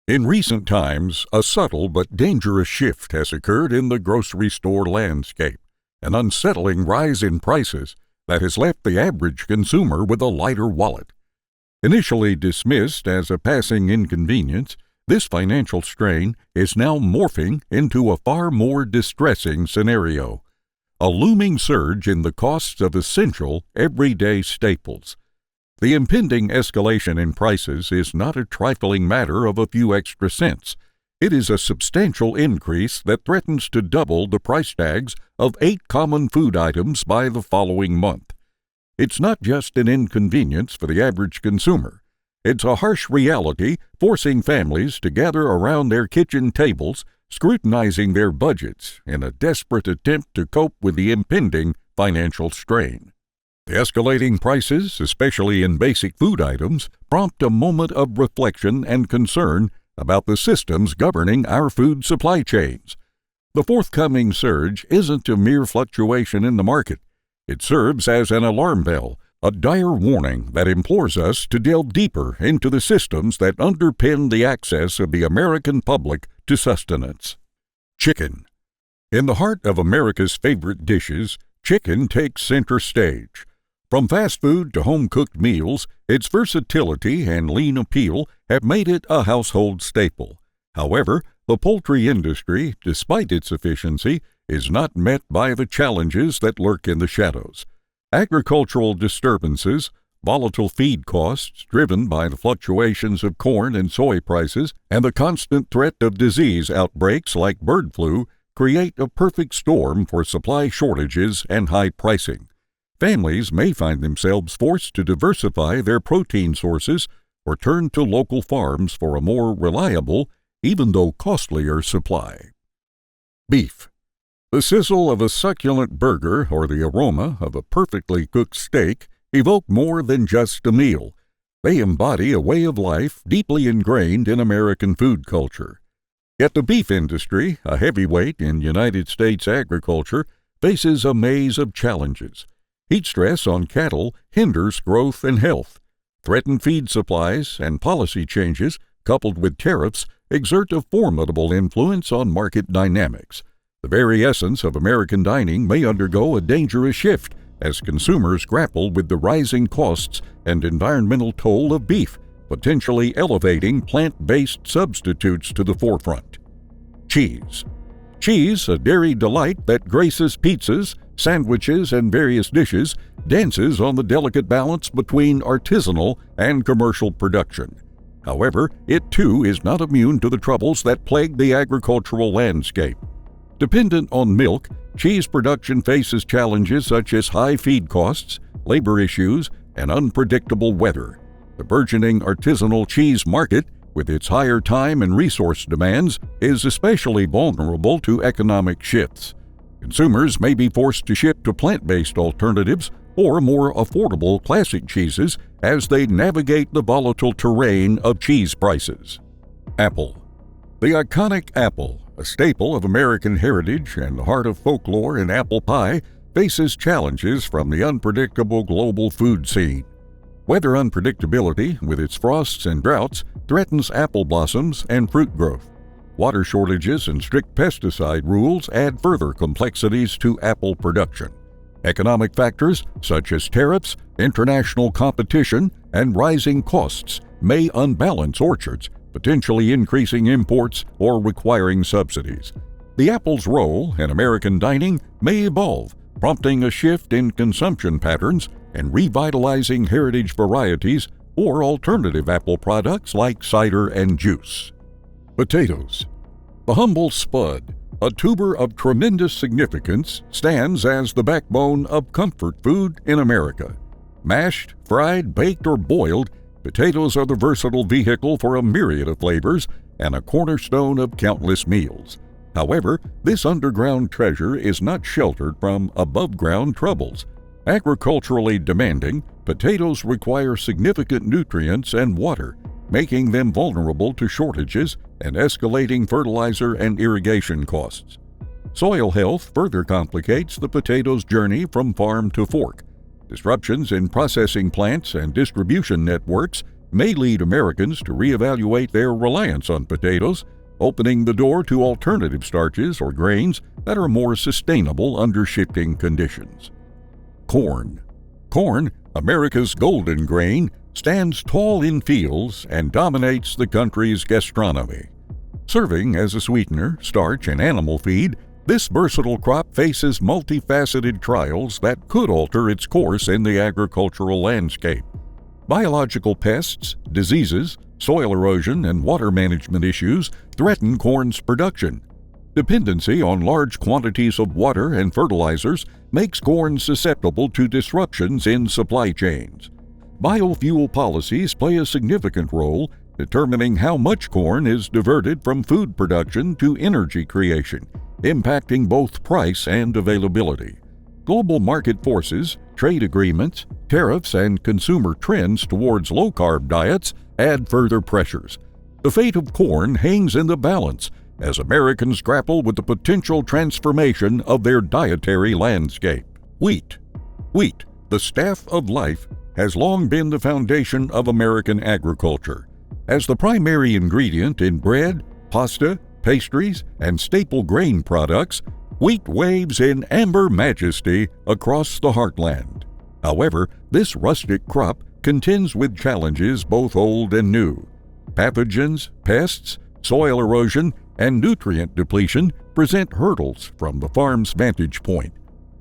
In recent times, a subtle but dangerous shift has occurred in the grocery store landscape, an unsettling rise in prices that has left the average consumer with a lighter wallet. Initially dismissed as a passing inconvenience, this financial strain is now morphing into a far more distressing scenario, a looming surge in the costs of essential, everyday staples. The impending escalation in prices is not a trifling matter of a few extra cents. It is a substantial increase that threatens to double the price tags of 8 common food items by the following month. It's not just an inconvenience for the average consumer. It's a harsh reality forcing families to gather around their kitchen tables, scrutinizing their budgets in a desperate attempt to cope with the impending financial strain. The escalating prices, especially in basic food items, prompt a moment of reflection and concern about the systems governing our food supply chains. The forthcoming surge isn't a mere fluctuation in the market. It serves as an alarm bell, a dire warning that implores us to delve deeper into the systems that underpin the access of the American public to sustenance. Chicken. In the heart of America's favorite dishes, chicken takes center stage. From fast food to home-cooked meals, its versatility and lean appeal have made it a household staple. However, the poultry industry, despite its efficiency, is not met by the challenges that lurk in the shadows. Agricultural disturbances, volatile feed costs driven by the fluctuations of corn and soy prices, and the constant threat of disease outbreaks like bird flu create a perfect storm for supply shortages and high pricing. Families may find themselves forced to diversify their protein sources or turn to local farms for a more reliable, even though costlier, supply. Beef. The sizzle of a succulent burger or the aroma of a perfectly cooked steak evoke more than just a meal. They embody a way of life deeply ingrained in American food culture. Yet the beef industry, a heavyweight in United States agriculture, faces a maze of challenges. Heat stress on cattle hinders growth and health. Threatened feed supplies and policy changes, coupled with tariffs, exert a formidable influence on market dynamics. The very essence of American dining may undergo a dangerous shift as consumers grapple with the rising costs and environmental toll of beef, potentially elevating plant-based substitutes to the forefront. Cheese. Cheese, a dairy delight that graces pizzas, sandwiches, and various dishes, dances on the delicate balance between artisanal and commercial production. However, it too is not immune to the troubles that plague the agricultural landscape. Dependent on milk, cheese production faces challenges such as high feed costs, labor issues, and unpredictable weather. The burgeoning artisanal cheese market, with its higher time and resource demands, is especially vulnerable to economic shifts. Consumers may be forced to shift to plant-based alternatives or more affordable classic cheeses as they navigate the volatile terrain of cheese prices. Apple. The iconic apple, a staple of American heritage and the heart of folklore in apple pie, faces challenges from the unpredictable global food scene. Weather unpredictability, with its frosts and droughts, threatens apple blossoms and fruit growth. Water shortages and strict pesticide rules add further complexities to apple production. Economic factors such as tariffs, international competition, and rising costs may unbalance orchards, potentially increasing imports or requiring subsidies. The apple's role in American dining may evolve, prompting a shift in consumption patterns and revitalizing heritage varieties or alternative apple products like cider and juice. Potatoes. The humble spud, a tuber of tremendous significance, stands as the backbone of comfort food in America. Mashed, fried, baked, or boiled, potatoes are the versatile vehicle for a myriad of flavors and a cornerstone of countless meals. However, this underground treasure is not sheltered from above-ground troubles. Agriculturally demanding, potatoes require significant nutrients and water, making them vulnerable to shortages and escalating fertilizer and irrigation costs. Soil health further complicates the potato's journey from farm to fork. Disruptions in processing plants and distribution networks may lead Americans to reevaluate their reliance on potatoes, opening the door to alternative starches or grains that are more sustainable under shifting conditions. Corn. Corn, America's golden grain, stands tall in fields and dominates the country's gastronomy. Serving as a sweetener, starch, and animal feed, this versatile crop faces multifaceted trials that could alter its course in the agricultural landscape. Biological pests, diseases, soil erosion, and water management issues threaten corn's production. Dependency on large quantities of water and fertilizers makes corn susceptible to disruptions in supply chains. Biofuel policies play a significant role determining how much corn is diverted from food production to energy creation, impacting both price and availability. Global market forces, trade agreements, tariffs, and consumer trends towards low-carb diets add further pressures. The fate of corn hangs in the balance as Americans grapple with the potential transformation of their dietary landscape. Wheat. Wheat, the staff of life, has long been the foundation of American agriculture. As the primary ingredient in bread, pasta, pastries, and staple grain products, wheat waves in amber majesty across the heartland. However, this rustic crop contends with challenges both old and new. Pathogens, pests, soil erosion, and nutrient depletion present hurdles from the farm's vantage point.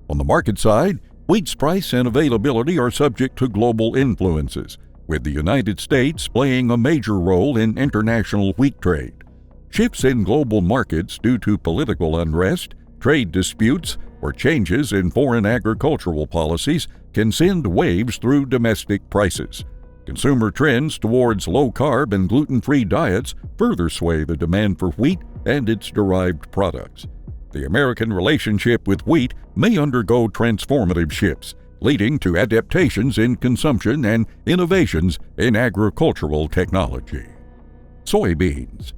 On the market side, wheat's price and availability are subject to global influences, with the United States playing a major role in international wheat trade. Shifts in global markets due to political unrest, trade disputes, or changes in foreign agricultural policies can send waves through domestic prices. Consumer trends towards low-carb and gluten-free diets further sway the demand for wheat and its derived products. The American relationship with wheat may undergo transformative shifts, leading to adaptations in consumption and innovations in agricultural technology. Soybeans.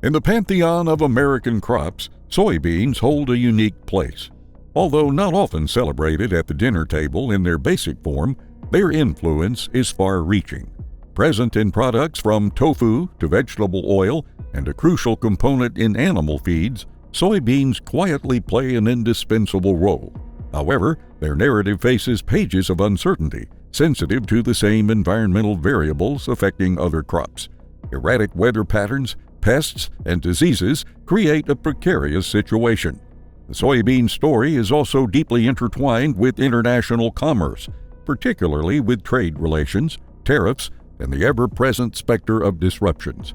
In the pantheon of American crops, soybeans hold a unique place. Although not often celebrated at the dinner table in their basic form, their influence is far-reaching. Present in products from tofu to vegetable oil and a crucial component in animal feeds, soybeans quietly play an indispensable role. However, their narrative faces pages of uncertainty, sensitive to the same environmental variables affecting other crops. Erratic weather patterns, pests, and diseases create a precarious situation. The soybean story is also deeply intertwined with international commerce, particularly with trade relations, tariffs, and the ever-present specter of disruptions.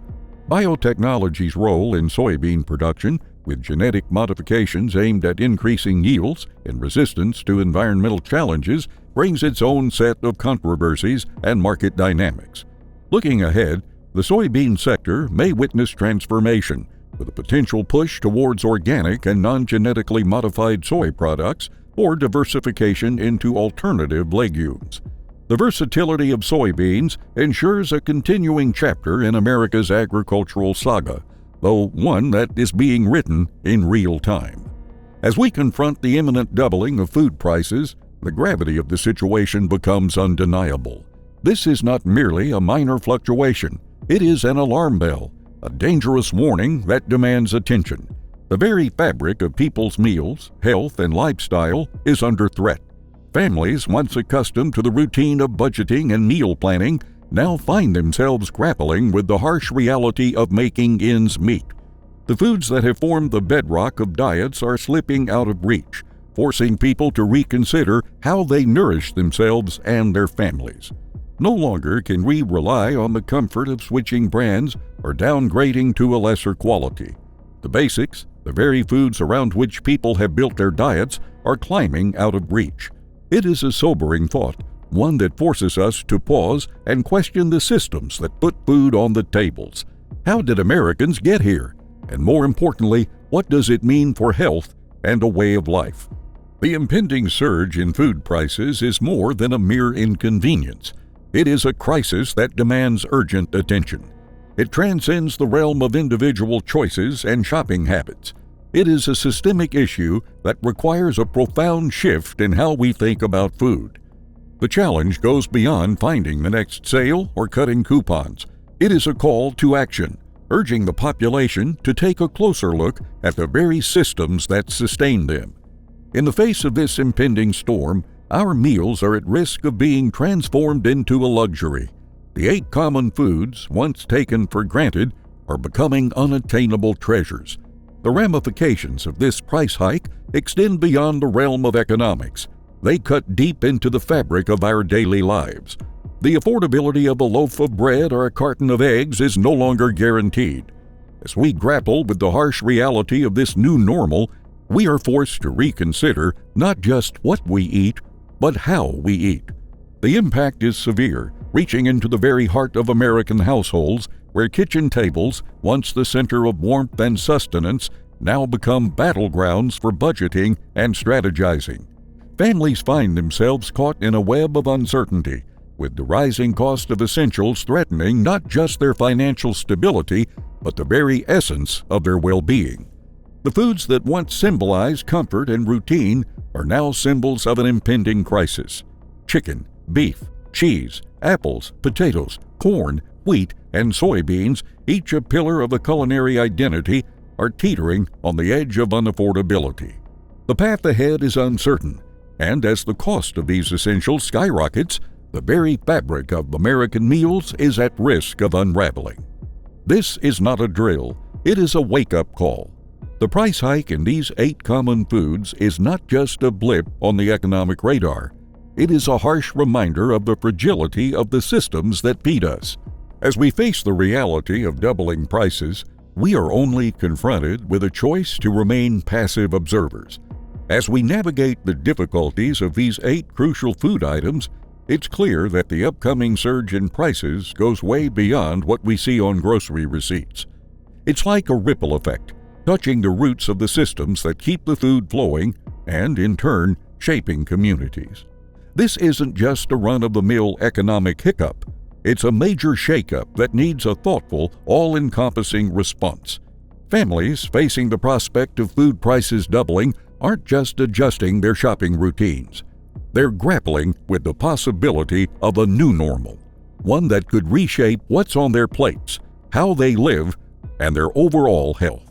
Biotechnology's role in soybean production, with genetic modifications aimed at increasing yields and resistance to environmental challenges, brings its own set of controversies and market dynamics. Looking ahead, the soybean sector may witness transformation, with a potential push towards organic and non-genetically modified soy products or diversification into alternative legumes. The versatility of soybeans ensures a continuing chapter in America's agricultural saga, though one that is being written in real time. As we confront the imminent doubling of food prices, the gravity of the situation becomes undeniable. This is not merely a minor fluctuation. It is an alarm bell, a dangerous warning that demands attention. The very fabric of people's meals, health, and lifestyle is under threat. Families once accustomed to the routine of budgeting and meal planning now find themselves grappling with the harsh reality of making ends meet. The foods that have formed the bedrock of diets are slipping out of reach, forcing people to reconsider how they nourish themselves and their families. No longer can we rely on the comfort of switching brands or downgrading to a lesser quality. The basics, the very foods around which people have built their diets, are climbing out of reach. It is a sobering thought, one that forces us to pause and question the systems that put food on the tables. How did Americans get here? And more importantly, what does it mean for health and a way of life? The impending surge in food prices is more than a mere inconvenience. It is a crisis that demands urgent attention. It transcends the realm of individual choices and shopping habits. It is a systemic issue that requires a profound shift in how we think about food. The challenge goes beyond finding the next sale or cutting coupons. It is a call to action, urging the population to take a closer look at the very systems that sustain them. In the face of this impending storm, our meals are at risk of being transformed into a luxury. The 8 common foods, once taken for granted, are becoming unattainable treasures. The ramifications of this price hike extend beyond the realm of economics. They cut deep into the fabric of our daily lives. The affordability of a loaf of bread or a carton of eggs is no longer guaranteed. As we grapple with the harsh reality of this new normal, we are forced to reconsider not just what we eat, but how we eat. The impact is severe, reaching into the very heart of American households, where kitchen tables, once the center of warmth and sustenance, now become battlegrounds for budgeting and strategizing. Families find themselves caught in a web of uncertainty, with the rising cost of essentials threatening not just their financial stability, but the very essence of their well-being. The foods that once symbolized comfort and routine are now symbols of an impending crisis. Chicken, beef, cheese, apples, potatoes, corn, wheat, and soybeans, each a pillar of the culinary identity, are teetering on the edge of unaffordability. The path ahead is uncertain, and as the cost of these essentials skyrockets, the very fabric of American meals is at risk of unraveling. This is not a drill, it is a wake-up call. The price hike in these 8 common foods is not just a blip on the economic radar. It is a harsh reminder of the fragility of the systems that feed us. As we face the reality of doubling prices, we are only confronted with a choice to remain passive observers. As we navigate the difficulties of these 8 crucial food items, it's clear that the upcoming surge in prices goes way beyond what we see on grocery receipts. It's like a ripple effect, touching the roots of the systems that keep the food flowing and, in turn, shaping communities. This isn't just a run-of-the-mill economic hiccup. It's a major shakeup that needs a thoughtful, all-encompassing response. Families facing the prospect of food prices doubling aren't just adjusting their shopping routines. They're grappling with the possibility of a new normal, one that could reshape what's on their plates, how they live, and their overall health.